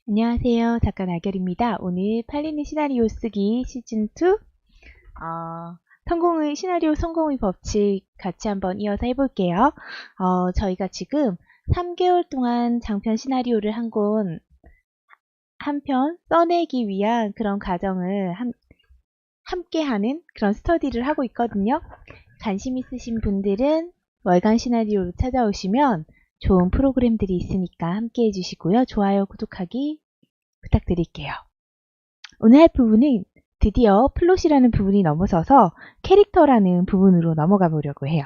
안녕하세요. 작가 나결입니다. 오늘 팔리는 시나리오 쓰기 시즌2 시나리오 성공의 법칙 같이 한번 이어서 해볼게요. 저희가 지금 3개월 동안 장편 시나리오를 한 편 써내기 위한 그런 과정을 함께 하는 그런 스터디를 하고 있거든요. 관심 있으신 분들은 월간 시나리오로 찾아오시면 좋은 프로그램들이 있으니까 함께 해주시고요. 좋아요, 구독하기 부탁드릴게요. 오늘 할 부분은 드디어 플롯이라는 부분이 넘어서서 캐릭터라는 부분으로 넘어가 보려고 해요.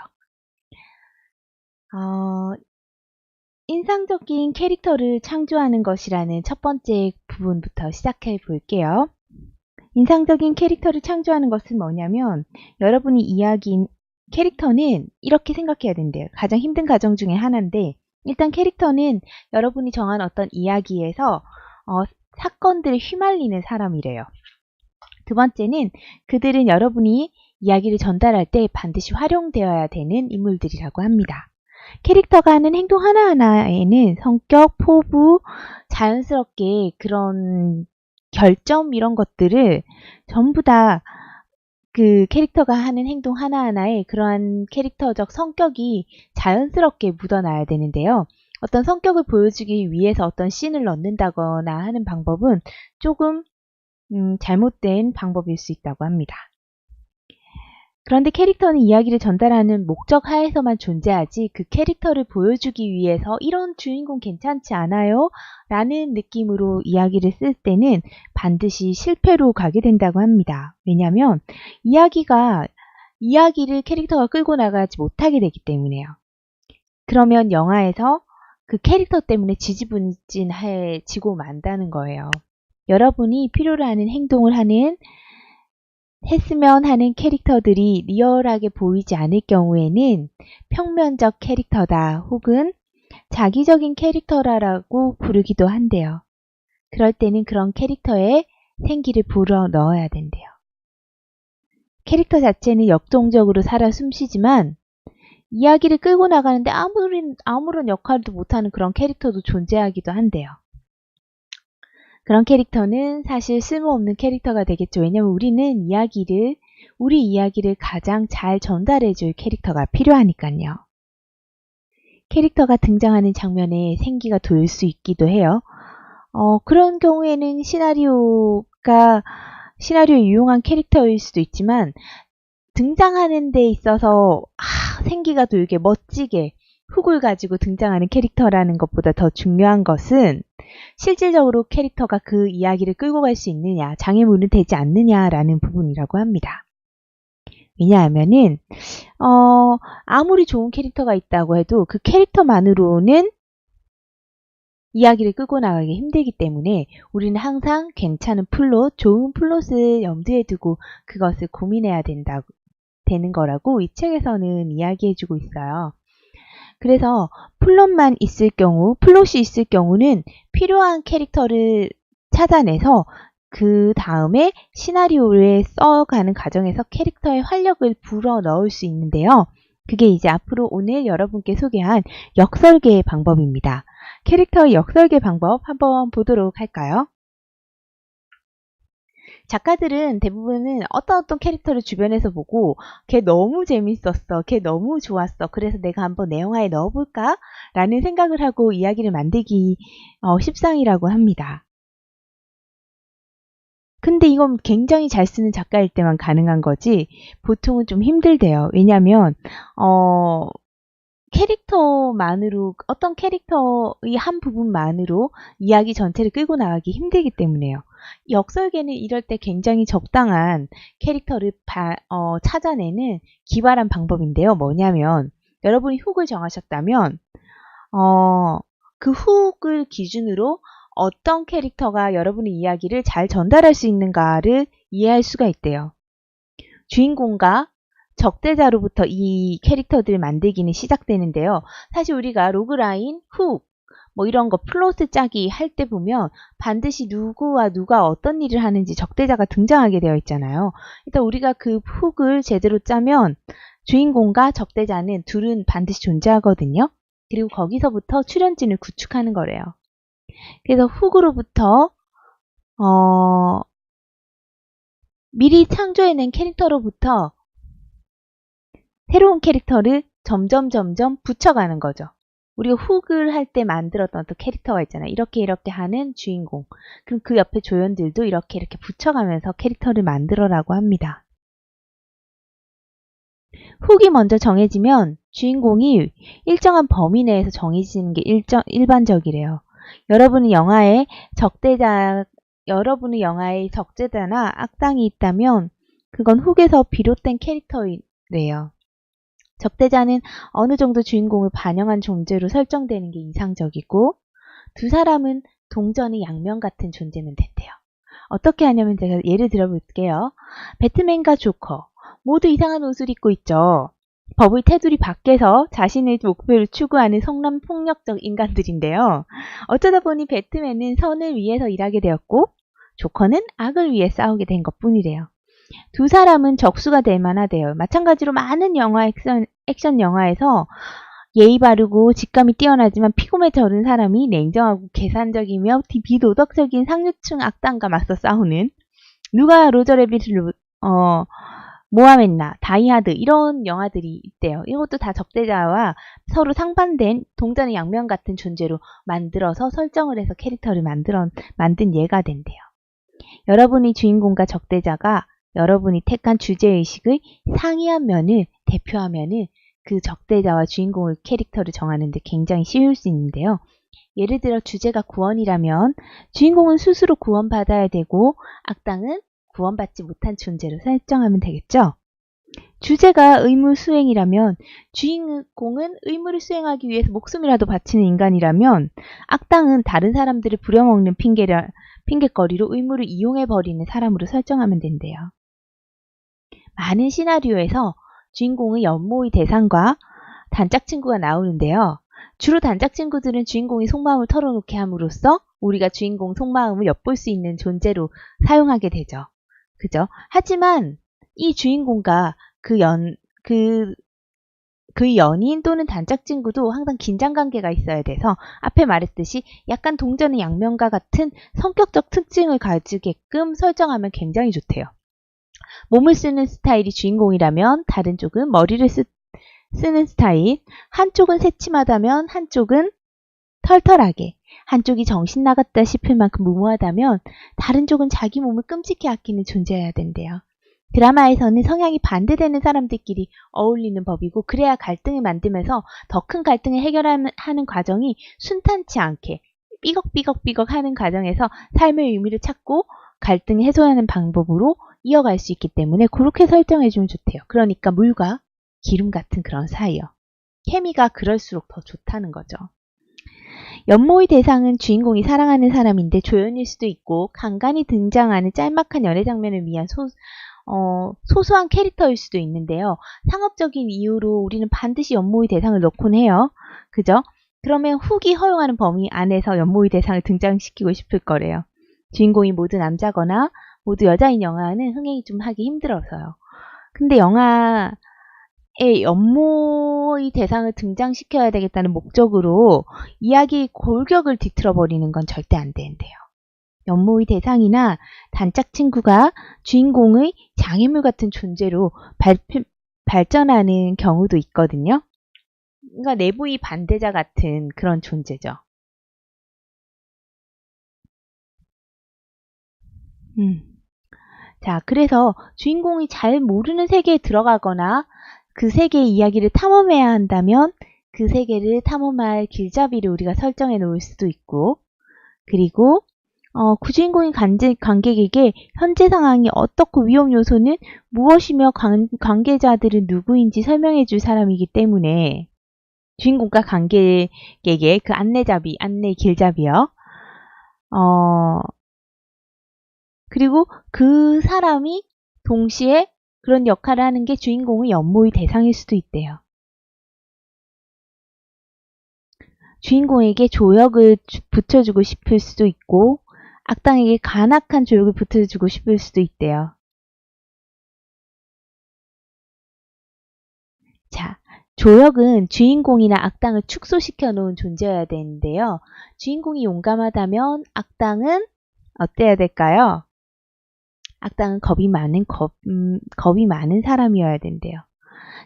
인상적인 캐릭터를 창조하는 것이라는 첫 번째 부분부터 시작해 볼게요. 인상적인 캐릭터를 창조하는 것은 뭐냐면 여러분이 캐릭터는 이렇게 생각해야 된대요. 가장 힘든 과정 중에 하나인데 일단 캐릭터는 여러분이 정한 어떤 이야기에서 사건들에 휘말리는 사람이래요. 두 번째는 그들은 여러분이 이야기를 전달할 때 반드시 활용되어야 되는 인물들이라고 합니다. 캐릭터가 하는 행동 하나하나에는 성격, 포부, 자연스럽게 그런 결점 이런 것들을 전부 다 그 캐릭터가 하는 행동 하나하나에 그러한 캐릭터적 성격이 자연스럽게 묻어나야 되는데요. 어떤 성격을 보여주기 위해서 어떤 씬을 넣는다거나 하는 방법은 조금 잘못된 방법일 수 있다고 합니다. 그런데 캐릭터는 이야기를 전달하는 목적 하에서만 존재하지 그 캐릭터를 보여주기 위해서 이런 주인공 괜찮지 않아요? 라는 느낌으로 이야기를 쓸 때는 반드시 실패로 가게 된다고 합니다. 왜냐하면 이야기를 캐릭터가 끌고 나가지 못하게 되기 때문에요. 그러면 영화에서 그 캐릭터 때문에 지지분진해지고 만다는 거예요. 여러분이 필요로 하는 행동을 했으면 하는 캐릭터들이 리얼하게 보이지 않을 경우에는 평면적 캐릭터다 혹은 자기적인 캐릭터라고 부르기도 한대요. 그럴 때는 그런 캐릭터에 생기를 불어 넣어야 된대요. 캐릭터 자체는 역동적으로 살아 숨쉬지만 이야기를 끌고 나가는데 아무런 역할도 못하는 그런 캐릭터도 존재하기도 한대요. 그런 캐릭터는 사실 쓸모없는 캐릭터가 되겠죠. 왜냐하면 우리 이야기를 가장 잘 전달해줄 캐릭터가 필요하니까요. 캐릭터가 등장하는 장면에 생기가 돌 수 있기도 해요. 그런 경우에는 시나리오에 유용한 캐릭터일 수도 있지만 등장하는 데 있어서 생기가 돌게 멋지게 훅을 가지고 등장하는 캐릭터라는 것보다 더 중요한 것은 실질적으로 캐릭터가 그 이야기를 끌고 갈 수 있느냐, 장애물은 되지 않느냐라는 부분이라고 합니다. 왜냐하면은 아무리 좋은 캐릭터가 있다고 해도 그 캐릭터만으로는 이야기를 끌고 나가기 힘들기 때문에 우리는 항상 괜찮은 좋은 플롯을 염두에 두고 그것을 고민해야 되는 거라고 이 책에서는 이야기해주고 있어요. 그래서 플롯이 있을 경우는 필요한 캐릭터를 찾아내서 그 다음에 시나리오를 써가는 과정에서 캐릭터의 활력을 불어 넣을 수 있는데요. 그게 이제 앞으로 오늘 여러분께 소개한 역설계의 방법입니다. 캐릭터의 역설계 방법 한번 보도록 할까요? 작가들은 대부분은 어떤 캐릭터를 주변에서 보고 걔 너무 재밌었어, 걔 너무 좋았어, 그래서 내가 한번 내 영화에 넣어볼까? 라는 생각을 하고 이야기를 만들기 십상이라고 합니다. 근데 이건 굉장히 잘 쓰는 작가일 때만 가능한 거지 보통은 좀 힘들대요. 왜냐하면 어떤 캐릭터의 한 부분만으로 이야기 전체를 끌고 나가기 힘들기 때문에요. 역설계는 이럴 때 굉장히 적당한 캐릭터를 찾아내는 기발한 방법인데요. 뭐냐면 여러분이 훅을 정하셨다면 그 훅을 기준으로 어떤 캐릭터가 여러분의 이야기를 잘 전달할 수 있는가를 이해할 수가 있대요. 주인공과 적대자로부터 이 캐릭터들 만들기는 시작되는데요. 사실 우리가 로그라인, 훅, 이런 거 플롯을 짜기 할 때 보면 반드시 누구와 누가 어떤 일을 하는지 적대자가 등장하게 되어 있잖아요. 일단 우리가 그 훅을 제대로 짜면 주인공과 적대자는 둘은 반드시 존재하거든요. 그리고 거기서부터 출연진을 구축하는 거래요. 그래서 훅으로부터 미리 창조해낸 캐릭터로부터 새로운 캐릭터를 점점 붙여가는 거죠. 우리가 훅을 할 때 만들었던 어떤 캐릭터가 있잖아요. 이렇게 하는 주인공. 그럼 그 옆에 조연들도 이렇게 붙여가면서 캐릭터를 만들어라고 합니다. 훅이 먼저 정해지면 주인공이 일정한 범위 내에서 정해지는 게 일반적이래요. 여러분의 영화에 적재자나 악당이 있다면 그건 훅에서 비롯된 캐릭터래요. 적대자는 어느 정도 주인공을 반영한 존재로 설정되는 게 이상적이고, 두 사람은 동전의 양면 같은 존재면 된대요. 어떻게 하냐면 제가 예를 들어볼게요. 배트맨과 조커 모두 이상한 옷을 입고 있죠. 법의 테두리 밖에서 자신의 목표를 추구하는 성남 폭력적 인간들인데요. 어쩌다 보니 배트맨은 선을 위해서 일하게 되었고 조커는 악을 위해 싸우게 된 것뿐이래요. 두 사람은 적수가 될 만하대요. 마찬가지로 많은 액션 영화에서 예의 바르고 직감이 뛰어나지만 피곤에 절은 사람이 냉정하고 계산적이며 비도덕적인 상류층 악당과 맞서 싸우는, 누가 로저 래빗을 모하멘나, 다이하드 이런 영화들이 있대요. 이것도 다 적대자와 서로 상반된 동전의 양면 같은 존재로 만들어서 설정을 해서 캐릭터를 만든 예가 된대요. 여러분의 주인공과 적대자가 여러분이 택한 주제의식의 상이한 면을 대표하면은 그 적대자와 주인공의 캐릭터를 정하는데 굉장히 쉬울 수 있는데요. 예를 들어 주제가 구원이라면 주인공은 스스로 구원받아야 되고 악당은 구원받지 못한 존재로 설정하면 되겠죠. 주제가 의무 수행이라면 주인공은 의무를 수행하기 위해서 목숨이라도 바치는 인간이라면 악당은 다른 사람들을 부려먹는 핑계거리로 의무를 이용해버리는 사람으로 설정하면 된대요. 많은 시나리오에서 주인공의 연모의 대상과 단짝 친구가 나오는데요. 주로 단짝 친구들은 주인공이 속마음을 털어놓게 함으로써 우리가 주인공 속마음을 엿볼 수 있는 존재로 사용하게 되죠. 그죠? 하지만 이 주인공과 그 연인 또는 단짝 친구도 항상 긴장관계가 있어야 돼서 앞에 말했듯이 약간 동전의 양면과 같은 성격적 특징을 가지게끔 설정하면 굉장히 좋대요. 몸을 쓰는 스타일이 주인공이라면 다른 쪽은 머리를 쓰는 스타일, 한쪽은 새침하다면 한쪽은 털털하게, 한쪽이 정신 나갔다 싶을 만큼 무모하다면 다른 쪽은 자기 몸을 끔찍히 아끼는 존재여야 된대요. 드라마에서는 성향이 반대되는 사람들끼리 어울리는 법이고, 그래야 갈등을 만들면서 더 큰 갈등을 해결하는 과정이 순탄치 않게 삐걱삐걱 하는 과정에서 삶의 의미를 찾고 갈등을 해소하는 방법으로 이어갈 수 있기 때문에 그렇게 설정해주면 좋대요. 그러니까 물과 기름 같은 그런 사이요. 케미가 그럴수록 더 좋다는 거죠. 연모의 대상은 주인공이 사랑하는 사람인데 조연일 수도 있고 간간히 등장하는 짤막한 연애 장면을 위한 소소한 캐릭터일 수도 있는데요. 상업적인 이유로 우리는 반드시 연모의 대상을 넣곤 해요. 그죠? 그러면 훅이 허용하는 범위 안에서 연모의 대상을 등장시키고 싶을 거래요. 주인공이 모두 남자거나 모두 여자인 영화는 흥행이 좀 하기 힘들어서요. 근데 영화에 연모의 대상을 등장시켜야 되겠다는 목적으로 이야기의 골격을 뒤틀어버리는 건 절대 안 되는데요. 연모의 대상이나 단짝 친구가 주인공의 장애물 같은 존재로 발전하는 경우도 있거든요. 그러니까 내부의 반대자 같은 그런 존재죠. 자, 그래서 주인공이 잘 모르는 세계에 들어가거나 그 세계의 이야기를 탐험해야 한다면 그 세계를 탐험할 길잡이를 우리가 설정해 놓을 수도 있고, 그리고 그 주인공인 관객에게 현재 상황이 어떻고 위험 요소는 무엇이며 관계자들은 누구인지 설명해 줄 사람이기 때문에 주인공과 관객에게 그 안내 길잡이요. 그리고 그 사람이 동시에 그런 역할을 하는 게 주인공의 연모의 대상일 수도 있대요. 주인공에게 조역을 붙여주고 싶을 수도 있고 악당에게 간악한 조역을 붙여주고 싶을 수도 있대요. 자, 조역은 주인공이나 악당을 축소시켜 놓은 존재여야 되는데요. 주인공이 용감하다면 악당은 어때야 될까요? 악당은 겁이 많은 사람이어야 된대요.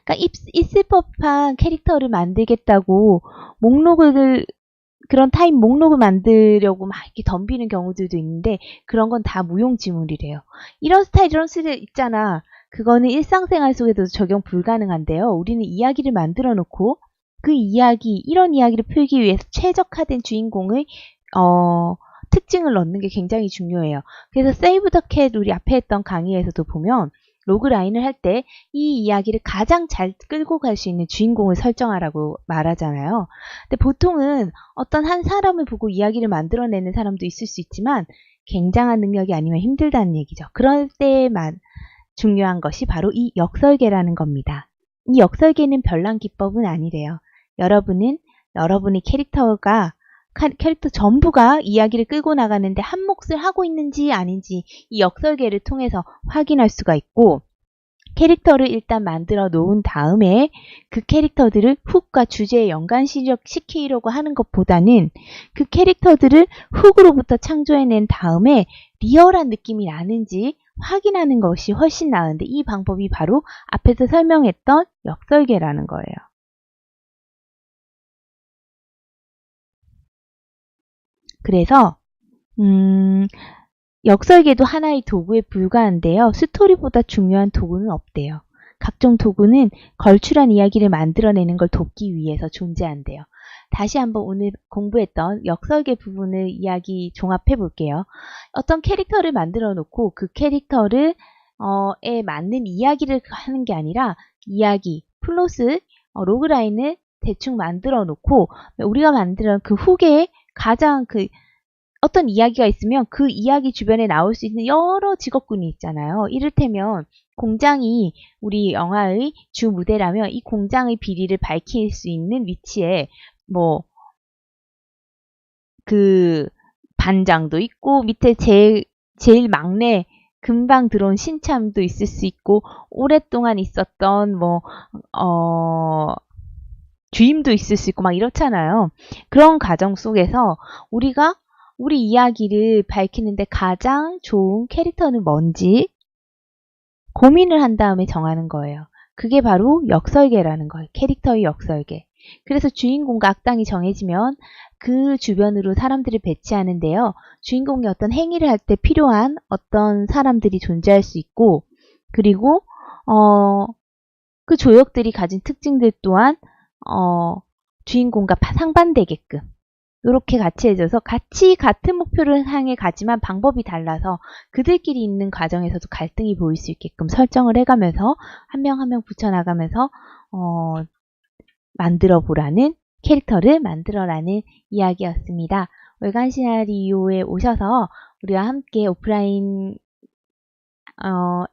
그러니까 있을 법한 캐릭터를 만들겠다고 그런 타입 목록을 만들려고 막 이렇게 덤비는 경우들도 있는데, 그런 건 다 무용지물이래요. 이런 스타일 있잖아. 그거는 일상생활 속에도 적용 불가능한데요. 우리는 이야기를 만들어 놓고 이런 이야기를 풀기 위해서 최적화된 주인공의 특징을 넣는 게 굉장히 중요해요. 그래서 세이브 더 캣 우리 앞에 했던 강의에서도 보면 로그라인을 할 때 이 이야기를 가장 잘 끌고 갈 수 있는 주인공을 설정하라고 말하잖아요. 근데 보통은 어떤 한 사람을 보고 이야기를 만들어내는 사람도 있을 수 있지만 굉장한 능력이 아니면 힘들다는 얘기죠. 그럴 때만 중요한 것이 바로 이 역설계라는 겁니다. 이 역설계는 별난 기법은 아니래요. 여러분의 캐릭터 전부가 이야기를 끌고 나가는데 한 몫을 하고 있는지 아닌지 이 역설계를 통해서 확인할 수가 있고, 캐릭터를 일단 만들어 놓은 다음에 그 캐릭터들을 훅과 주제에 연관시키려고 하는 것보다는 그 캐릭터들을 훅으로부터 창조해낸 다음에 리얼한 느낌이 나는지 확인하는 것이 훨씬 나은데, 이 방법이 바로 앞에서 설명했던 역설계라는 거예요. 그래서 역설계도 하나의 도구에 불과한데요. 스토리보다 중요한 도구는 없대요. 각종 도구는 걸출한 이야기를 만들어내는 걸 돕기 위해서 존재한대요. 다시 한번 오늘 공부했던 역설계 부분을 이야기 종합해 볼게요. 어떤 캐릭터를 만들어 놓고 그 캐릭터를 에 맞는 이야기를 하는 게 아니라 플롯을 로그라인을 대충 만들어 놓고 우리가 만든 그 후계에 가장 어떤 이야기가 있으면 그 이야기 주변에 나올 수 있는 여러 직업군이 있잖아요. 이를테면 공장이 우리 영화의 주 무대라면 이 공장의 비리를 밝힐 수 있는 위치에 그 반장도 있고, 밑에 제일 막내 금방 들어온 신참도 있을 수 있고, 오랫동안 있었던 주임도 있을 수 있고 막 이렇잖아요. 그런 과정 속에서 우리 이야기를 밝히는데 가장 좋은 캐릭터는 뭔지 고민을 한 다음에 정하는 거예요. 그게 바로 역설계라는 거예요. 캐릭터의 역설계. 그래서 주인공과 악당이 정해지면 그 주변으로 사람들을 배치하는데요. 주인공이 어떤 행위를 할 때 필요한 어떤 사람들이 존재할 수 있고, 그리고 그 조역들이 가진 특징들 또한 주인공과 상반되게끔 이렇게 같이 해줘서 같은 목표를 향해 가지만 방법이 달라서 그들끼리 있는 과정에서도 갈등이 보일 수 있게끔 설정을 해가면서 한 명 한 명 붙여나가면서 캐릭터를 만들어라는 이야기였습니다. 월간 시나리오에 오셔서 우리와 함께 오프라인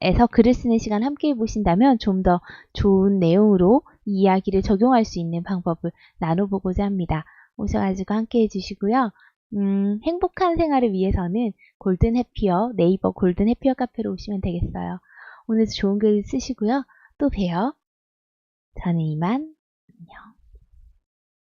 에서 글을 쓰는 시간 함께 해보신다면 좀 더 좋은 내용으로 이 이야기를 적용할 수 있는 방법을 나눠보고자 합니다. 오셔가지고 함께 해주시고요. 행복한 생활을 위해서는 네이버 골든 해피어 카페로 오시면 되겠어요. 오늘도 좋은 글 쓰시고요. 또 봬요. 저는 이만. 안녕.